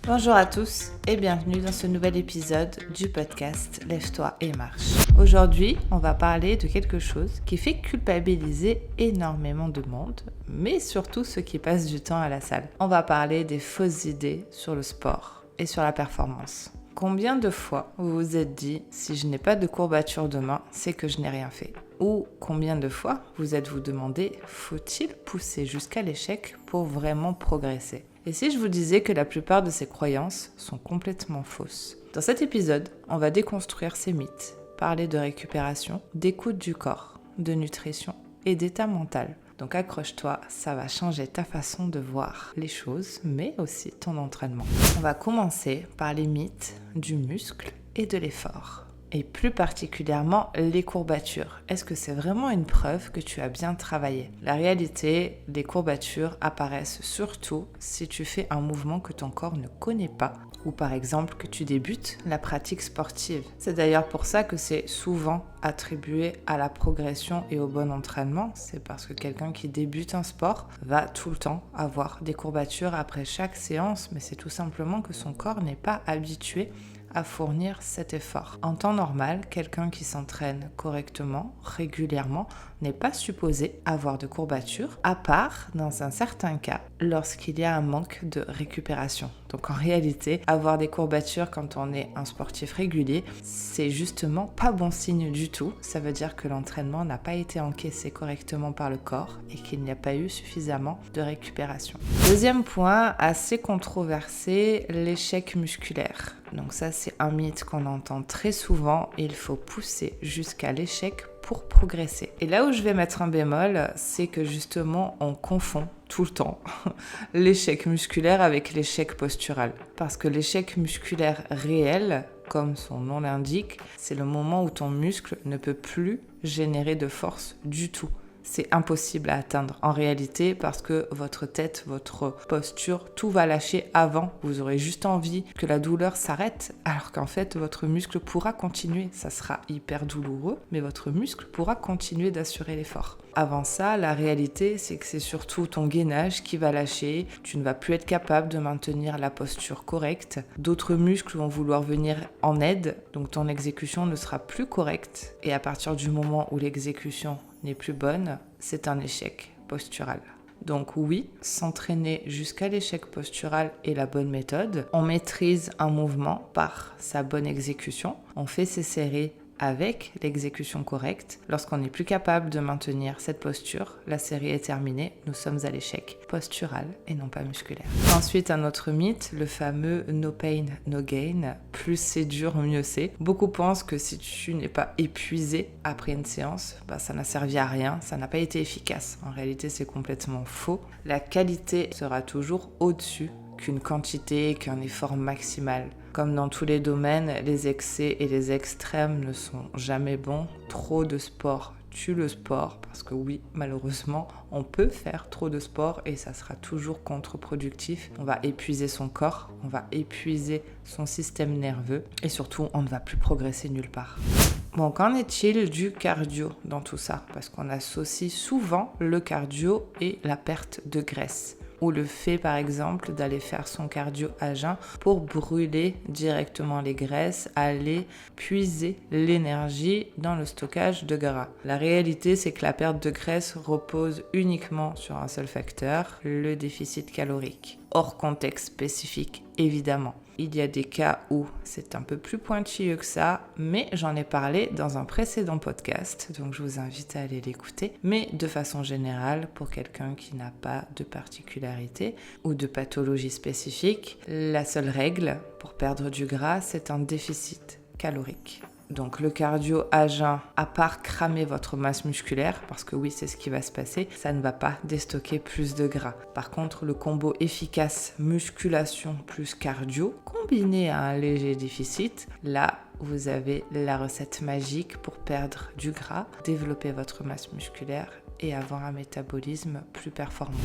Bonjour à tous et bienvenue dans ce nouvel épisode du podcast Lève-toi et marche. Aujourd'hui, on va parler de quelque chose qui fait culpabiliser énormément de monde, mais surtout ceux qui passent du temps à la salle. On va parler des fausses idées sur le sport et sur la performance. Combien de fois vous vous êtes dit « si je n'ai pas de courbature demain, c'est que je n'ai rien fait » Ou combien de fois vous êtes-vous demandé « faut-il pousser jusqu'à l'échec pour vraiment progresser ?» Et si je vous disais que la plupart de ces croyances sont complètement fausses? Dans cet épisode, on va déconstruire ces mythes, parler de récupération, d'écoute du corps, de nutrition et d'état mental. Donc accroche-toi, ça va changer ta façon de voir les choses, mais aussi ton entraînement. On va commencer par les mythes du muscle et de l'effort. Et plus particulièrement les courbatures. Est-ce que c'est vraiment une preuve que tu as bien travaillé? La réalité, les courbatures apparaissent surtout si tu fais un mouvement que ton corps ne connaît pas ou par exemple que tu débutes la pratique sportive. C'est d'ailleurs pour ça que c'est souvent attribué à la progression et au bon entraînement. C'est parce que quelqu'un qui débute un sport va tout le temps avoir des courbatures après chaque séance, mais c'est tout simplement que son corps n'est pas habitué à fournir cet effort. En temps normal, quelqu'un qui s'entraîne correctement, régulièrement, n'est pas supposé avoir de courbatures, à part dans un certain cas, lorsqu'il y a un manque de récupération. Donc en réalité, avoir des courbatures quand on est un sportif régulier, c'est justement pas bon signe du tout. Ça veut dire que l'entraînement n'a pas été encaissé correctement par le corps et qu'il n'y a pas eu suffisamment de récupération. Deuxième point, assez controversé, l'échec musculaire. Donc ça, c'est un mythe qu'on entend très souvent. Il faut pousser jusqu'à l'échec pour progresser. Et là où je vais mettre un bémol, c'est que justement, on confond tout le temps l'échec musculaire avec l'échec postural. Parce que l'échec musculaire réel, comme son nom l'indique, c'est le moment où ton muscle ne peut plus générer de force du tout. C'est impossible à atteindre en réalité parce que votre tête, votre posture, tout va lâcher avant. Vous aurez juste envie que la douleur s'arrête alors qu'en fait votre muscle pourra continuer. Ça sera hyper douloureux, mais votre muscle pourra continuer d'assurer l'effort. Avant ça, la réalité, c'est que c'est surtout ton gainage qui va lâcher. Tu ne vas plus être capable de maintenir la posture correcte. D'autres muscles vont vouloir venir en aide, donc ton exécution ne sera plus correcte. Et à partir du moment où l'exécution n'est plus bonne, c'est un échec postural. Donc oui, s'entraîner jusqu'à l'échec postural est la bonne méthode. On maîtrise un mouvement par sa bonne exécution. On fait ses séries avec l'exécution correcte. Lorsqu'on n'est plus capable de maintenir cette posture, la série est terminée, nous sommes à l'échec postural et non pas musculaire. Ensuite, un autre mythe, le fameux no pain, no gain. Plus c'est dur, mieux c'est. Beaucoup pensent que si tu n'es pas épuisé après une séance, ça n'a servi à rien, ça n'a pas été efficace. En réalité, c'est complètement faux. La qualité sera toujours au-dessus qu'une quantité, qu'un effort maximal. Comme dans tous les domaines, les excès et les extrêmes ne sont jamais bons. Trop de sport tue le sport parce que oui, malheureusement, on peut faire trop de sport et ça sera toujours contre-productif. On va épuiser son corps, on va épuiser son système nerveux et surtout, on ne va plus progresser nulle part. Bon, qu'en est-il du cardio dans tout ça? Parce qu'on associe souvent le cardio et la perte de graisse. Ou le fait par exemple d'aller faire son cardio à jeun pour brûler directement les graisses, aller puiser l'énergie dans le stockage de gras. La réalité, c'est que la perte de graisse repose uniquement sur un seul facteur, le déficit calorique. Hors contexte spécifique, évidemment. Il y a des cas où c'est un peu plus pointilleux que ça, mais j'en ai parlé dans un précédent podcast, donc je vous invite à aller l'écouter. Mais de façon générale, pour quelqu'un qui n'a pas de particularité ou de pathologie spécifique, la seule règle pour perdre du gras, c'est un déficit calorique. Donc le cardio à jeun, à part cramer votre masse musculaire, parce que oui, c'est ce qui va se passer, ça ne va pas déstocker plus de gras. Par contre, le combo efficace musculation plus cardio, combiné à un léger déficit, là, vous avez la recette magique pour perdre du gras, développer votre masse musculaire et avoir un métabolisme plus performant.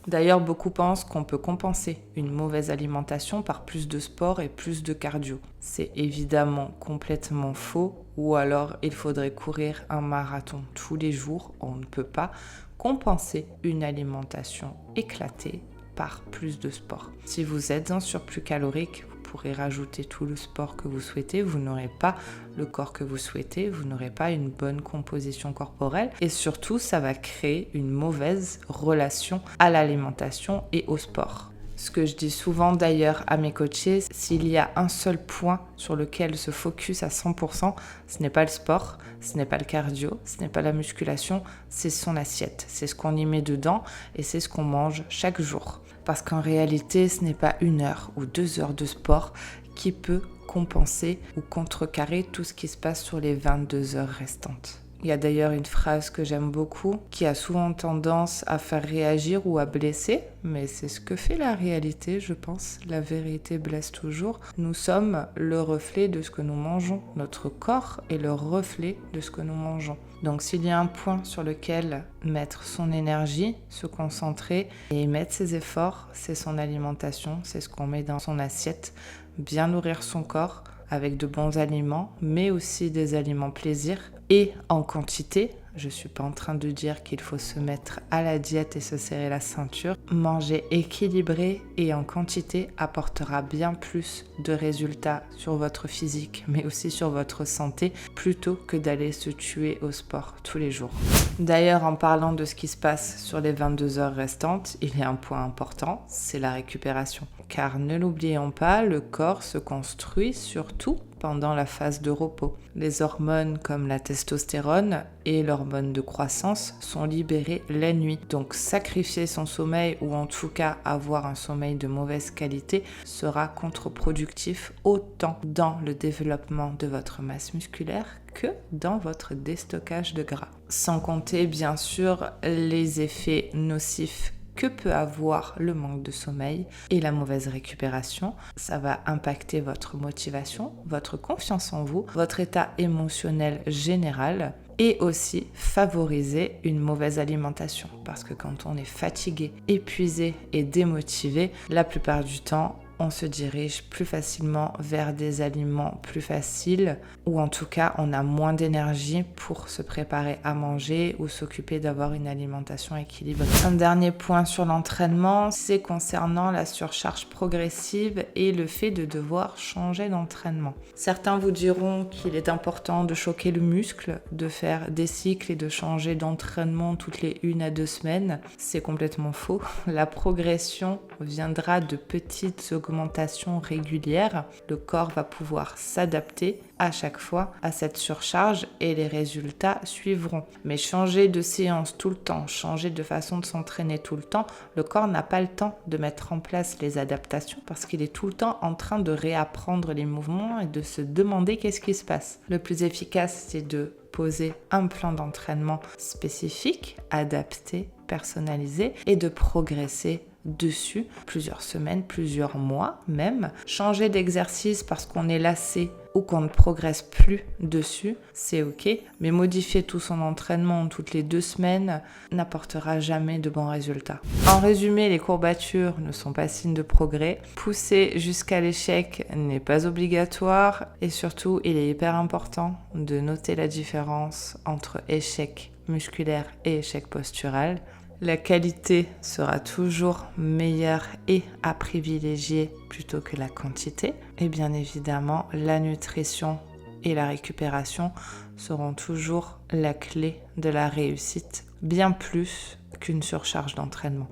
D'ailleurs, beaucoup pensent qu'on peut compenser une mauvaise alimentation par plus de sport et plus de cardio. C'est évidemment complètement faux, ou alors il faudrait courir un marathon tous les jours. On ne peut pas compenser une alimentation éclatée par plus de sport. Si vous êtes en surplus calorique, vous pourrez rajouter tout le sport que vous souhaitez, vous n'aurez pas le corps que vous souhaitez, vous n'aurez pas une bonne composition corporelle et surtout ça va créer une mauvaise relation à l'alimentation et au sport. Ce que je dis souvent d'ailleurs à mes coachés, s'il y a un seul point sur lequel se focus à 100%, ce n'est pas le sport, ce n'est pas le cardio, ce n'est pas la musculation, c'est son assiette. C'est ce qu'on y met dedans et c'est ce qu'on mange chaque jour. Parce qu'en réalité, ce n'est pas 1 heure ou 2 heures de sport qui peut compenser ou contrecarrer tout ce qui se passe sur les 22 heures restantes. Il y a d'ailleurs une phrase que j'aime beaucoup qui a souvent tendance à faire réagir ou à blesser, mais c'est ce que fait la réalité, je pense. La vérité blesse toujours. Nous sommes le reflet de ce que nous mangeons. Notre corps est le reflet de ce que nous mangeons. Donc s'il y a un point sur lequel mettre son énergie, se concentrer et mettre ses efforts, c'est son alimentation, c'est ce qu'on met dans son assiette. Bien nourrir son corps avec de bons aliments, mais aussi des aliments plaisir et en quantité. Je ne suis pas en train de dire qu'il faut se mettre à la diète et se serrer la ceinture. Manger équilibré et en quantité apportera bien plus de résultats sur votre physique, mais aussi sur votre santé, plutôt que d'aller se tuer au sport tous les jours. D'ailleurs, en parlant de ce qui se passe sur les 22 heures restantes, il y a un point important, c'est la récupération. Car ne l'oublions pas, le corps se construit surtout pendant la phase de repos. Les hormones comme la testostérone et l'hormone de croissance sont libérées la nuit. Donc sacrifier son sommeil ou en tout cas avoir un sommeil de mauvaise qualité sera contre-productif autant dans le développement de votre masse musculaire que dans votre déstockage de gras. Sans compter bien sûr les effets nocifs que peut avoir le manque de sommeil et la mauvaise récupération. Ça va impacter votre motivation, votre confiance en vous, votre état émotionnel général et aussi favoriser une mauvaise alimentation. Parce que quand on est fatigué, épuisé et démotivé, la plupart du temps, on se dirige plus facilement vers des aliments plus faciles ou en tout cas on a moins d'énergie pour se préparer à manger ou s'occuper d'avoir une alimentation équilibrée. Un dernier point sur l'entraînement, c'est concernant la surcharge progressive et le fait de devoir changer d'entraînement. Certains vous diront qu'il est important de choquer le muscle, de faire des cycles et de changer d'entraînement toutes les 1 à 2 semaines. C'est complètement faux. La progression viendra de petites augmentations régulières. Le corps va pouvoir s'adapter à chaque fois à cette surcharge et les résultats suivront. Mais changer de séance tout le temps, changer de façon de s'entraîner tout le temps, le corps n'a pas le temps de mettre en place les adaptations parce qu'il est tout le temps en train de réapprendre les mouvements et de se demander qu'est-ce qui se passe. Le plus efficace, c'est de poser un plan d'entraînement spécifique, adapté, personnalisé et de progresser dessus plusieurs semaines, plusieurs mois même. Changer d'exercice parce qu'on est lassé ou qu'on ne progresse plus dessus, c'est ok, mais modifier tout son entraînement toutes les 2 semaines n'apportera jamais de bons résultats. En résumé, les courbatures ne sont pas signe de progrès. Pousser jusqu'à l'échec n'est pas obligatoire et surtout, il est hyper important de noter la différence entre échec musculaire et échec postural. La qualité sera toujours meilleure et à privilégier plutôt que la quantité. Et bien évidemment, la nutrition et la récupération seront toujours la clé de la réussite, bien plus qu'une surcharge d'entraînement.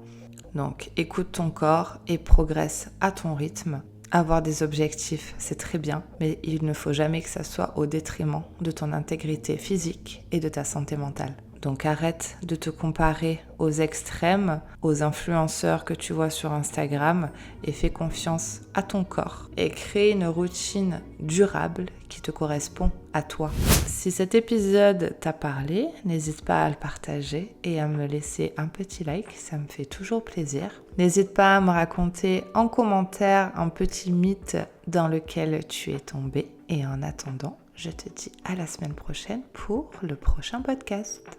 Donc écoute ton corps et progresse à ton rythme. Avoir des objectifs, c'est très bien, mais il ne faut jamais que ça soit au détriment de ton intégrité physique et de ta santé mentale. Donc arrête de te comparer aux extrêmes, aux influenceurs que tu vois sur Instagram et fais confiance à ton corps et crée une routine durable qui te correspond à toi. Si cet épisode t'a parlé, n'hésite pas à le partager et à me laisser un petit like, ça me fait toujours plaisir. N'hésite pas à me raconter en commentaire un petit mythe dans lequel tu es tombé et en attendant, je te dis à la semaine prochaine pour le prochain podcast.